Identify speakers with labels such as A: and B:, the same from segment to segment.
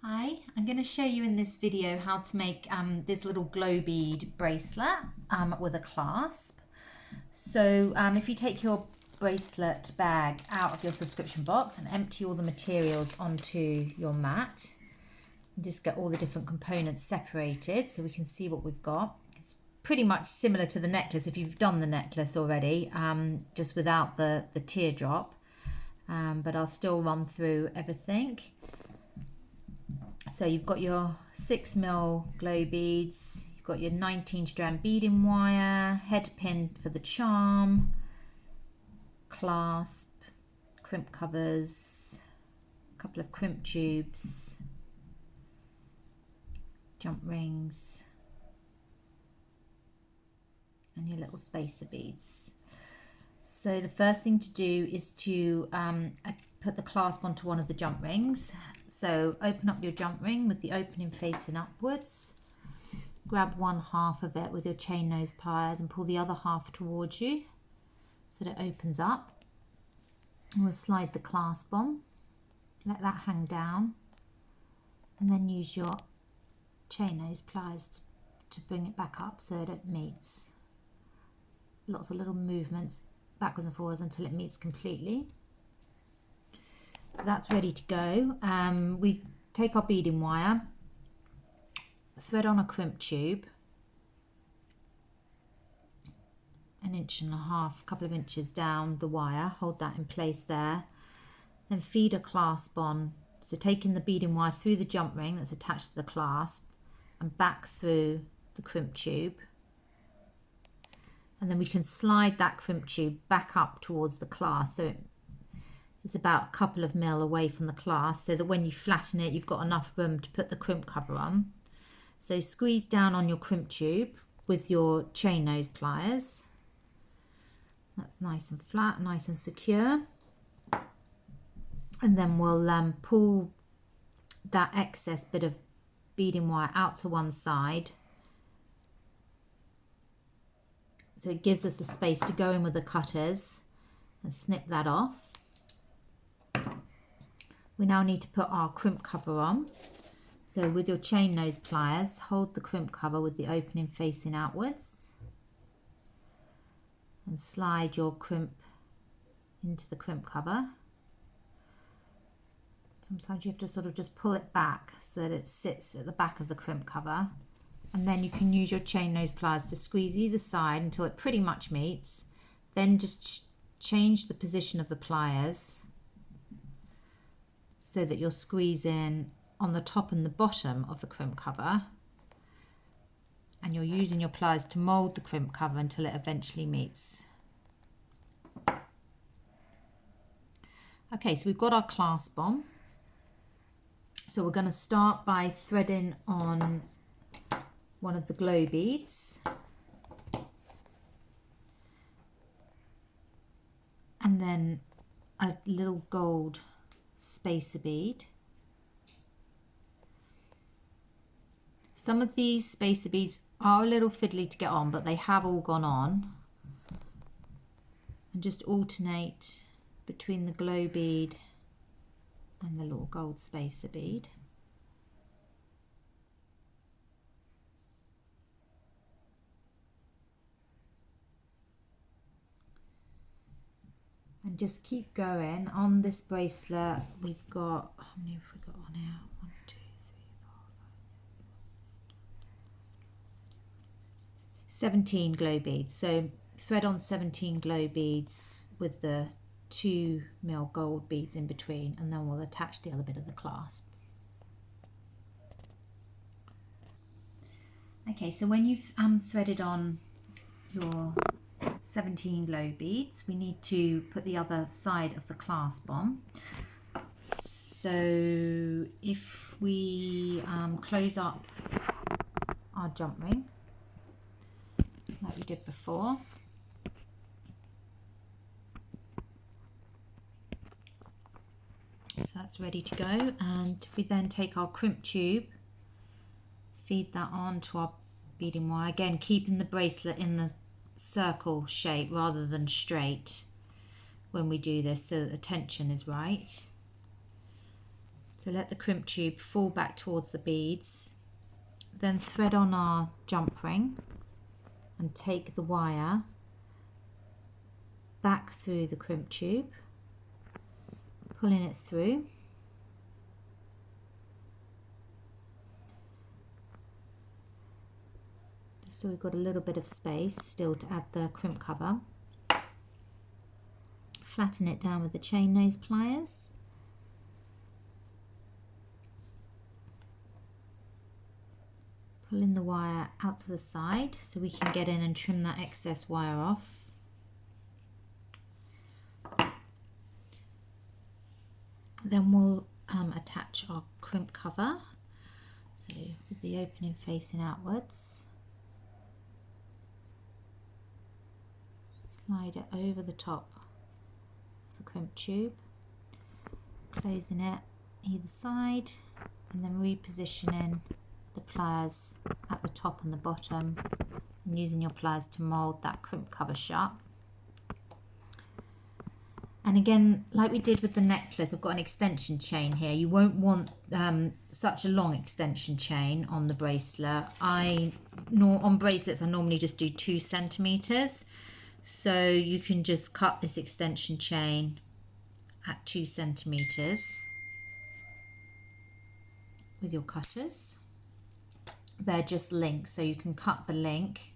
A: Hi, I'm going to show you in this video how to make this little glow bead bracelet with a clasp. So if you take your bracelet bag out of your subscription box and empty all the materials onto your mat, and just get all the different components separated so we can see what we've got. It's pretty much similar to the necklace if you've done the necklace already, just without the teardrop, but I'll still run through everything. So you've got your 6mm glow beads, you've got your 19 strand beading wire, head pin for the charm, clasp, crimp covers, a couple of crimp tubes, jump rings, and your little spacer beads. So the first thing to do is to put the clasp onto one of the jump rings. So open up your jump ring with the opening facing upwards. Grab one half of it with your chain nose pliers and pull the other half towards you so that it opens up. And we'll slide the clasp on. Let that hang down. And then use your chain nose pliers to bring it back up so that it meets. Lots of little movements backwards and forwards until it meets completely. So that's ready to go. We take our beading wire, thread on a crimp tube, 1.5 inches, a couple of inches down the wire, hold that in place there, then feed a clasp on. So taking the beading wire through the jump ring that's attached to the clasp and back through the crimp tube. And then we can slide that crimp tube back up towards the clasp, so it's about a couple of mil away from the clasp, so that when you flatten it, you've got enough room to put the crimp cover on. So squeeze down on your crimp tube with your chain nose pliers. That's nice and flat, nice and secure. And then we'll pull that excess bit of beading wire out to one side, so it gives us the space to go in with the cutters and snip that off. We now need to put our crimp cover on. So with your chain nose pliers, hold the crimp cover with the opening facing outwards and slide your crimp into the crimp cover. Sometimes you have to sort of just pull it back so that it sits at the back of the crimp cover, and then you can use your chain nose pliers to squeeze either side until it pretty much meets. Then just change the position of the pliers so that you're squeezing on the top and the bottom of the crimp cover, and you're using your pliers to mold the crimp cover until it eventually meets. Okay, so we've got our clasp on. So we're going to start by threading on one of the glow beads, and then a little gold spacer bead. Some of these spacer beads are a little fiddly to get on, but they have all gone on. And just alternate between the glow bead and the little gold spacer bead. And just keep going. On this bracelet we've got, how many have we got on here? 1, 2, 3, 4, 5, 17 glow beads. So thread on 17 glow beads with the 2mm gold beads in between, and then we'll attach the other bit of the clasp. Okay, so when you've threaded on your 17 glow beads, we need to put the other side of the clasp on. So if we close up our jump ring like we did before, so that's ready to go, and if we then take our crimp tube, feed that on to our beading wire, again keeping the bracelet in the circle shape rather than straight when we do this, so that the tension is right. So let the crimp tube fall back towards the beads, then thread on our jump ring and take the wire back through the crimp tube, pulling it through. So we've got a little bit of space still to add the crimp cover. Flatten it down with the chain nose pliers. Pulling the wire out to the side so we can get in and trim that excess wire off. Then we'll attach our crimp cover, so with the opening facing outwards. Slide it over the top of the crimp tube, closing it either side, and then repositioning the pliers at the top and the bottom, and using your pliers to mould that crimp cover shut. And again, like we did with the necklace, I've got an extension chain here. You won't want such a long extension chain on the bracelet. On bracelets, I normally just do 2 centimeters. So you can just cut this extension chain at 2 centimeters with your cutters. They're just links, so you can cut the link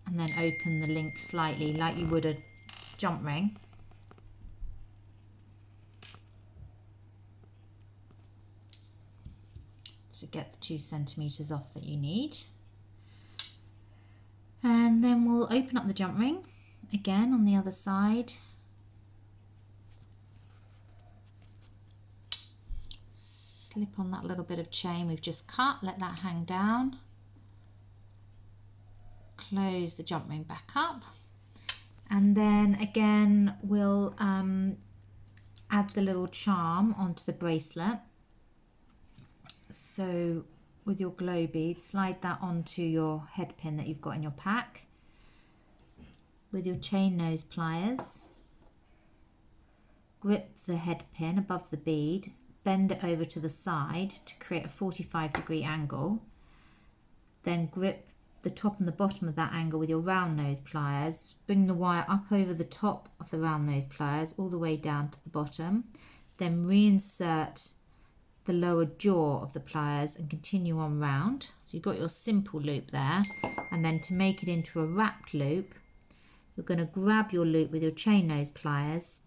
A: and then open the link slightly like you would a jump ring. To get the 2 centimeters off that you need. And then we'll open up the jump ring again on the other side. Slip on that little bit of chain we've just cut, let that hang down. Close the jump ring back up. And then again, we'll add the little charm onto the bracelet. So with your glow bead, slide that onto your head pin that you've got in your pack. With your chain nose pliers, grip the head pin above the bead, bend it over to the side to create a 45-degree angle. Then grip the top and the bottom of that angle with your round nose pliers. Bring the wire up over the top of the round nose pliers all the way down to the bottom. Then reinsert the lower jaw of the pliers and continue on round. So you've got your simple loop there, and then to make it into a wrapped loop, you're going to grab your loop with your chain nose pliers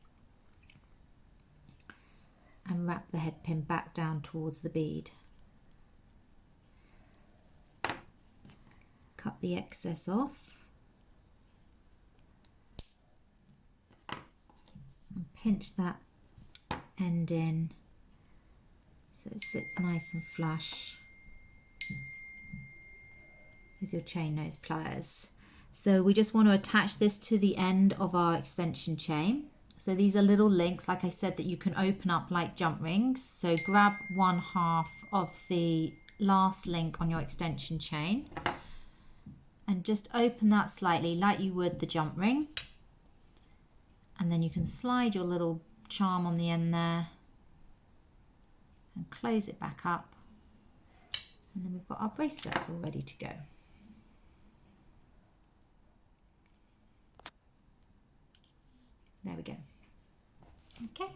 A: and wrap the head pin back down towards the bead. Cut the excess off and pinch that end in so it sits nice and flush with your chain nose pliers. So we just want to attach this to the end of our extension chain. So these are little links, like I said, that you can open up like jump rings. So grab 1/2 of the last link on your extension chain and just open that slightly like you would the jump ring. And then you can slide your little charm on the end there and close it back up. And then we've got our bracelets all ready to go. There we go. Okay.